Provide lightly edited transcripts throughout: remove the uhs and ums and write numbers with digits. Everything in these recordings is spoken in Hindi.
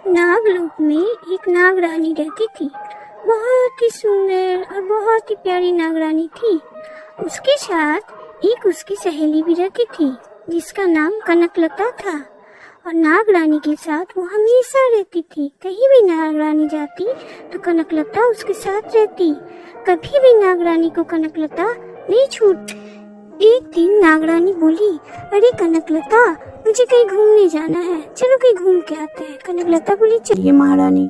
नागलोक में एक नागरानी रहती थी। बहुत ही सुंदर और बहुत ही प्यारी नागरानी थी। उसके साथ एक उसकी सहेली भी रहती थी जिसका नाम कनकलता था। और नागरानी के साथ वो हमेशा रहती थी। कहीं भी नागरानी जाती तो कनकलता उसके साथ रहती। कभी भी नागरानी को कनकलता नहीं छूटती। एक दिन नागरानी बोली, अरे कनकलता, मुझे कहीं घूमने जाना है, चलो कहीं घूम के आते हैं। कनकलता बोली, चलिए महारानी।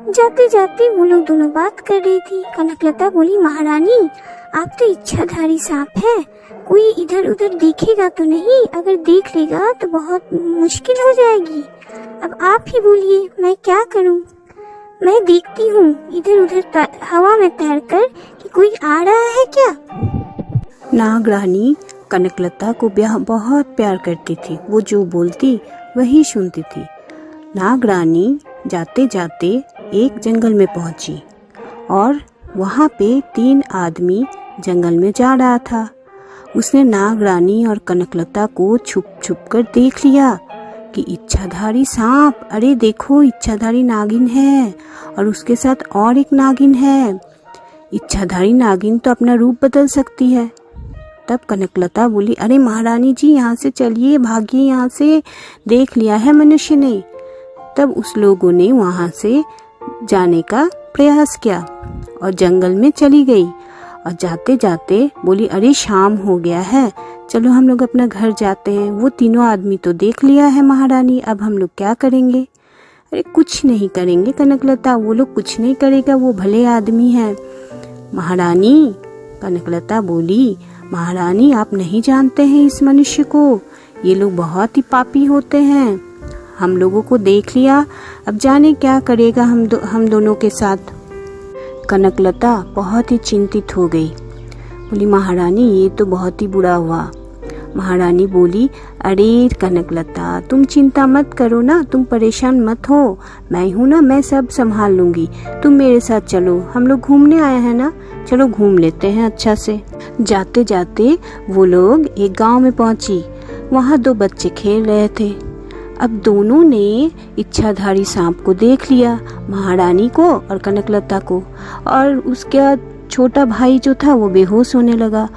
जाते जाते वो लोग दोनों बात कर रही थी। कनकलता बोली, महारानी आप तो इच्छाधारी सांप है, कोई इधर उधर देखेगा तो नहीं? अगर देख लेगा तो बहुत मुश्किल हो जाएगी। अब आप ही बोलिए, मैं क्या करूं? मैं देखती हूँ इधर उधर हवा में तैर कर कि कोई आ रहा है क्या। नागरानी कनकलता को बहुत प्यार करती थी। वो जो बोलती वही सुनती थी। नागरानी जाते जाते एक जंगल में पहुंची और वहाँ पे 3 आदमी जंगल में जा रहा था। उसने नागरानी और कनकलता को छुप छुप कर देख लिया कि इच्छाधारी सांप, अरे देखो इच्छाधारी नागिन है और उसके साथ और एक नागिन है। इच्छाधारी नागिन तो अपना रूप बदल सकती है। तब कनकलता बोली, अरे महारानी जी यहाँ से चलिए, भागिए यहाँ से, देख लिया है मनुष्य ने। तब उस लोगों ने वहाँ से जाने का प्रयास किया और जंगल में चली गई। और जाते जाते बोली, अरे शाम हो गया है, चलो हम लोग अपना घर जाते हैं। वो तीनों आदमी तो देख लिया है महारानी, अब हम लोग क्या करेंगे? अरे कुछ नहीं करेंगे कनकलता, वो लोग कुछ नहीं करेगा, वो भले आदमी हैं। महारानी, कनकलता बोली, महारानी आप नहीं जानते हैं इस मनुष्य को, ये लोग बहुत ही पापी होते हैं। हम लोगों को देख लिया, अब जाने क्या करेगा हम दोनों के साथ। कनकलता बहुत ही चिंतित हो गई। बोली, महारानी ये तो बहुत ही बुरा हुआ। महारानी बोली, अरे कनकलता तुम चिंता मत करो ना, तुम परेशान मत हो, मैं हूँ ना, मैं सब संभाल लूंगी। तुम मेरे साथ चलो, हम लोग घूमने आए हैं ना, चलो घूम लेते हैं अच्छा से। जाते जाते वो लोग एक गांव में पहुंची। वहाँ 2 बच्चे खेल रहे थे। अब दोनों ने इच्छाधारी सांप को देख लिया, महारानी को और कनकलता को। और उसका छोटा भाई जो था वो बेहोश होने लगा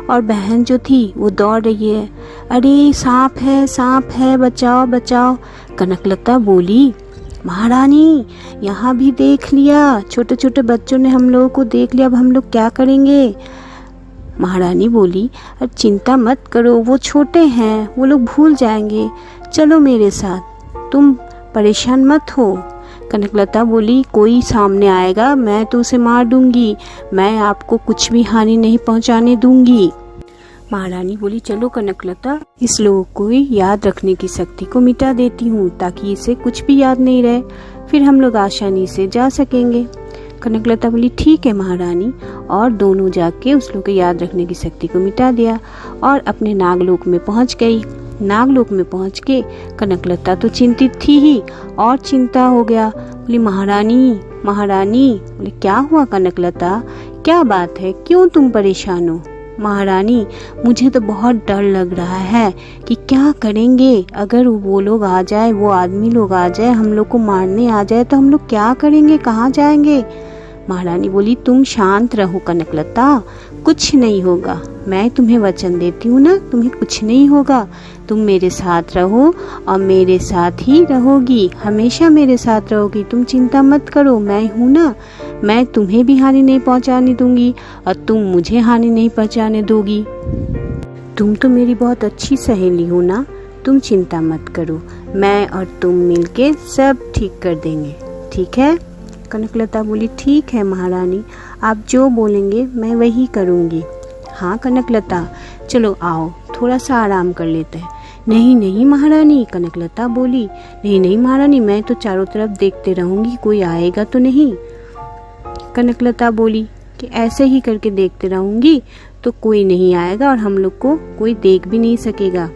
और बहन जो थी वो दौड़ रही है, अरे सांप है, बचाओ बचाओ। कनकलता बोली, महारानी यहाँ भी देख लिया, छोटे छोटे बच्चों ने हम लोगों को देख लिया, अब हम लोग क्या करेंगे? महारानी बोली, अरे चिंता मत करो, वो छोटे हैं, वो लोग भूल जाएंगे, चलो मेरे साथ, तुम परेशान मत हो। कनकलता बोली, कोई सामने आएगा मैं तो उसे मार दूंगी, मैं आपको कुछ भी हानि नहीं पहुंचाने दूंगी। महारानी बोली, चलो कनकलता, इस लोगों को याद रखने की शक्ति को मिटा देती हूँ ताकि इसे कुछ भी याद नहीं रहे, फिर हम लोग आसानी से जा सकेंगे। कनकलता बोली, ठीक है महारानी। और दोनों जाके उस लोग को याद रखने की शक्ति को मिटा दिया और अपने नागलोक में पहुंच गई। नागलोक में पहुंच के कनकलता तो चिंतित थी ही और चिंता हो गया। बोली, महारानी महारानी। बोले, क्या हुआ कनकलता, क्या बात है, क्यों तुम परेशान हो? महारानी मुझे तो बहुत डर लग रहा है कि क्या करेंगे, अगर वो लोग आ जाए, वो आदमी लोग आ जाए, हम लोग को मारने आ जाए तो हम लोग क्या करेंगे, कहाँ जाएंगे? महारानी बोली, तुम शांत रहो कनकलता, कुछ नहीं होगा, मैं तुम्हें वचन देती हूँ ना, तुम्हें कुछ नहीं होगा। तुम मेरे साथ रहो और मेरे साथ ही रहोगी, हमेशा मेरे साथ रहोगी, तुम चिंता मत करो, मैं हूँ ना, मैं तुम्हें भी हानि नहीं पहुँचाने दूंगी और तुम मुझे हानि नहीं पहुँचाने दोगी। तुम तो मेरी बहुत अच्छी सहेली हो ना, तुम चिंता मत करो, मैं और तुम मिलके सब ठीक कर देंगे, ठीक है? कनकलता बोली, ठीक है महारानी, आप जो बोलेंगे मैं वही करूँगी। हाँ कनकलता, चलो आओ थोड़ा सा आराम कर लेते हैं। नहीं नहीं महारानी, कनकलता बोली, नहीं नहीं महारानी, मैं तो चारों तरफ देखते रहूंगी, कोई आएगा तो नहीं। कनकलता बोली कि ऐसे ही करके देखते रहूंगी तो कोई नहीं आएगा और हम लोग को कोई देख भी नहीं सकेगा।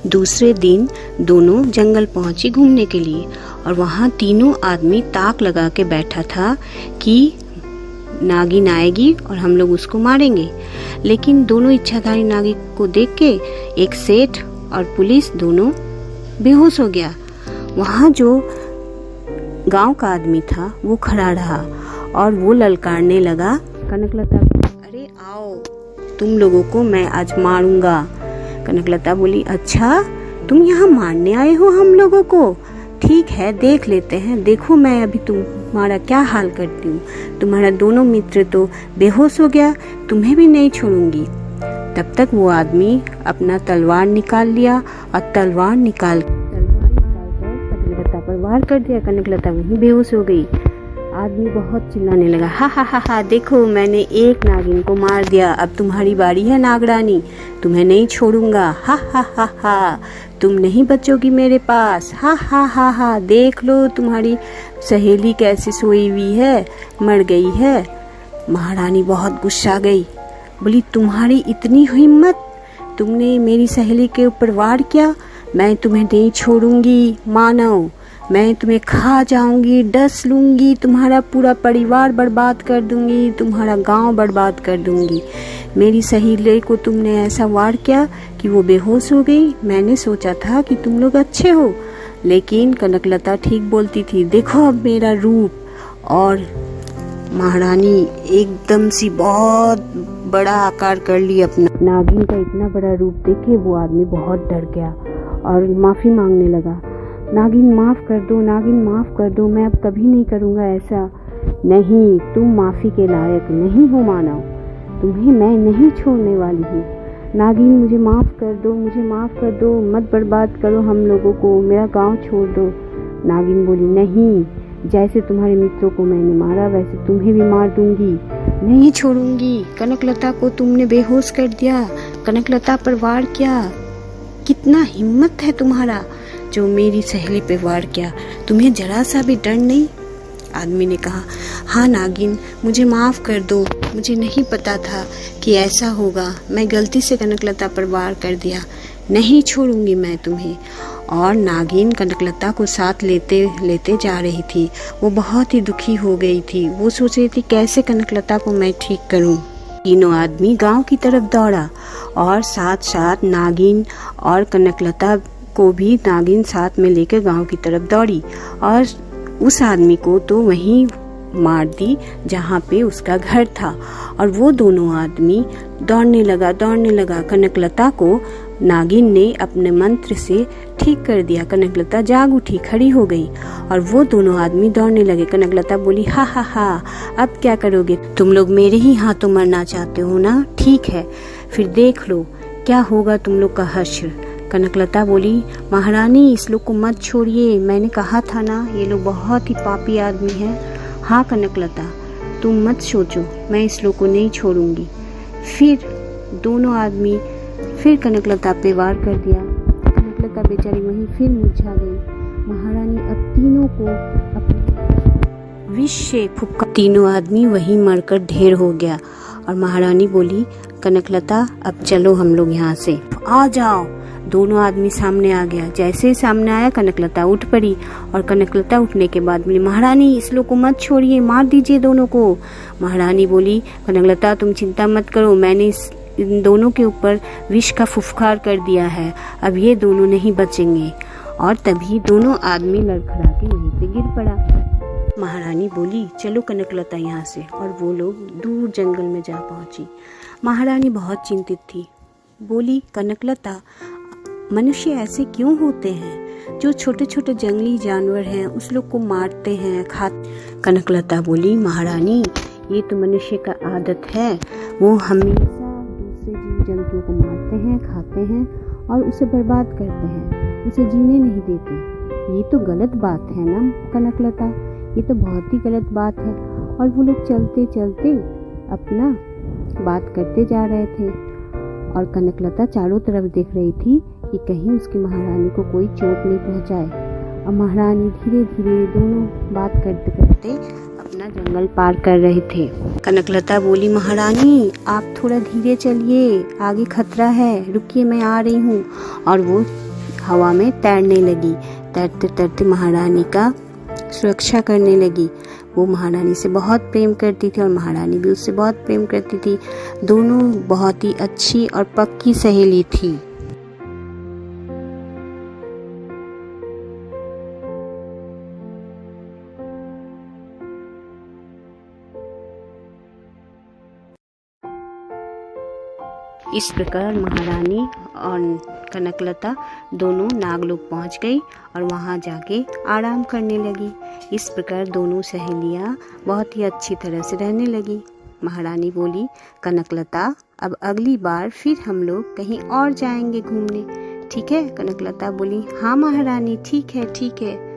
दूसरे दिन दोनों जंगल पहुंची घूमने के लिए और वहाँ तीनों आदमी ताक लगा के बैठा था कि नागिन आएगी और हम लोग उसको मारेंगे। लेकिन दोनों इच्छाधारी नागिन को देख के एक सेठ और पुलिस दोनों बेहोश हो गया वहाँ जो गांव का आदमी था वो खड़ा रहा और वो ललकारने लगा कनकलता को, अरे आओ, तुम लोगों को मैं आज मारूंगा। कनकलता बोली, अच्छा तुम यहाँ मारने आए हो हम लोगों को? ठीक है, देख लेते हैं, देखो मैं अभी तुम्हारा क्या हाल करती हूँ। तुम्हारा दोनों मित्र तो बेहोश हो गया, तुम्हें भी नहीं छोड़ूंगी। तब तक वो आदमी अपना तलवार निकाल लिया और तलवार निकाल कर कनकलता पर वार कर दिया। कनकलता वहीं बेहोश हो गई। आदमी बहुत चिल्लाने लगा, हा हा हा हा, देखो मैंने एक नागिन को मार दिया, अब तुम्हारी बारी है नागरानी, तुम्हें नहीं छोड़ूंगा, हा हा हा हा, तुम नहीं बचोगी मेरे पास, हा हा हा हा, देख लो तुम्हारी सहेली कैसी सोई हुई है, मर गई है। महारानी बहुत गुस्सा गई, बोली, तुम्हारी इतनी हिम्मत, तुमने मेरी सहेली के ऊपर वार किया, मैं तुम्हें नहीं छोड़ूंगी मानव, मैं तुम्हें खा जाऊंगी, डस लूंगी, तुम्हारा पूरा परिवार बर्बाद कर दूंगी, तुम्हारा गांव बर्बाद कर दूंगी। मेरी सहेली को तुमने ऐसा वार किया कि वो बेहोश हो गई। मैंने सोचा था कि तुम लोग अच्छे हो, लेकिन कनकलता ठीक बोलती थी, देखो अब मेरा रूप। और महारानी एकदम सी बहुत बड़ा आकार कर ली अपना। नागिन का इतना बड़ा रूप देखे वो आदमी बहुत डर गया और माफी मांगने लगा, नागिन माफ कर दो, नागिन माफ कर दो, मैं अब कभी नहीं करूँगा ऐसा। नहीं, तुम माफी के लायक नहीं हो मानव, तुम्हें मैं नहीं छोड़ने वाली हूँ। नागिन मुझे माफ कर दो, मुझे माफ कर दो, मत बर्बाद करो हम लोगों को, मेरा गांव छोड़ दो। नागिन बोली, नहीं, जैसे तुम्हारे मित्रों को मैंने मारा वैसे तुम्हें भी मार दूंगी, नहीं छोड़ूंगी। कनकलता को तुमने बेहोश कर दिया, कनकलता पर वार किया, कितना हिम्मत है तुम्हारा जो मेरी सहेली पे वार किया, तुम्हें जरा सा भी डर नहीं। आदमी ने कहा, हाँ नागिन, मुझे माफ कर दो, मुझे नहीं पता था कि ऐसा होगा, मैं गलती से कनकलता पर वार कर दिया, नहीं छोड़ूंगी मैं तुम्हें। और नागिन कनकलता को साथ लेते लेते जा रही थी। वो बहुत ही दुखी हो गई थी, वो सोच रही थी कैसे कनकलता को मैं ठीक करूं। तीनों आदमी गांव की तरफ दौड़ा और साथ साथ नागिन और कनकलता को भी नागिन साथ में लेकर गांव की तरफ दौड़ी और उस आदमी को तो वहीं मार दी जहाँ पे उसका घर था। और वो दोनों आदमी दौड़ने लगा। कनकलता को नागिन ने अपने मंत्र से ठीक कर दिया। कनकलता जाग उठी, खड़ी हो गई और वो दोनों आदमी दौड़ने लगे। कनकलता बोली, हा हा हा, अब क्या करोगे? तुम लोग मेरे ही हाथों मरना चाहते हो ना? ठीक है, फिर देख लो क्या होगा तुम लोग का हश्र। कनकलता बोली, महारानी इस लोग को मत छोड़िए, मैंने कहा था ना ये लोग बहुत ही पापी आदमी हैं। हाँ कनकलता, तुम मत सोचो, मैं इस लोग को नहीं छोड़ूंगी। फिर दोनों आदमी फिर कनकलता पे वार कर दिया। कनकलता बेचारी वहीं फिर मुरझा गई। महारानी अब तीनों को अपने विष से फुफकार, तीनों आदमी वहीं मरकर ढेर हो गया। और महारानी बोली, कनकलता अब चलो हम लोग यहाँ से, आ जाओ। दोनों आदमी सामने आ गया। जैसे ही सामने आया कनकलता उठ पड़ी और कनकलता उठने के बाद बोली, महारानी इस लोग को मत छोड़िए, मार दीजिए दोनों को। महारानी बोली, कनकलता तुम चिंता मत करो, मैंने इन दोनों के ऊपर विष का फुफकार कर दिया है, अब ये दोनों नहीं बचेंगे। और तभी दोनों आदमी लड़खड़ा के वहीं पे गिर पड़ा। महारानी बोली, चलो कनकलता यहाँ से। और वो लोग दूर जंगल में जा पहुंची। महारानी बहुत चिंतित थी। बोली, कनकलता मनुष्य ऐसे क्यों होते हैं जो छोटे छोटे जंगली जानवर हैं उस लोग को मारते हैं, खाते। कनकलता बोली, महारानी ये तो मनुष्य का आदत है, वो हमेशा दूसरे जीव जंतुओं को मारते हैं, खाते हैं और उसे बर्बाद करते हैं, उसे जीने नहीं देते। ये तो गलत बात है ना कनकलता, ये तो बहुत ही गलत बात है। और वो लोग चलते चलते अपना बात करते जा रहे थे और कनकलता चारों तरफ देख रही थी कि कहीं उसकी महारानी को कोई चोट नहीं पहुंचाए। और महारानी धीरे धीरे दोनों बात करते करते अपना जंगल पार कर रहे थे। कनकलता बोली, महारानी आप थोड़ा धीरे चलिए, आगे खतरा है, रुकिए मैं आ रही हूँ। और वो हवा में तैरने लगी। तैरते तैरते महारानी का सुरक्षा करने लगी। वो महारानी से बहुत प्रेम करती थी और महारानी भी उससे बहुत प्रेम करती थी। दोनों बहुत ही अच्छी और पक्की सहेली थी। इस प्रकार महारानी और कनकलता दोनों नागलोक पहुंच गई और वहां जाके आराम करने लगी। इस प्रकार दोनों सहेलियां बहुत ही अच्छी तरह से रहने लगी। महारानी बोली, कनकलता अब अगली बार फिर हम लोग कहीं और जाएंगे घूमने, ठीक है? कनकलता बोली, हाँ महारानी, ठीक है ठीक है।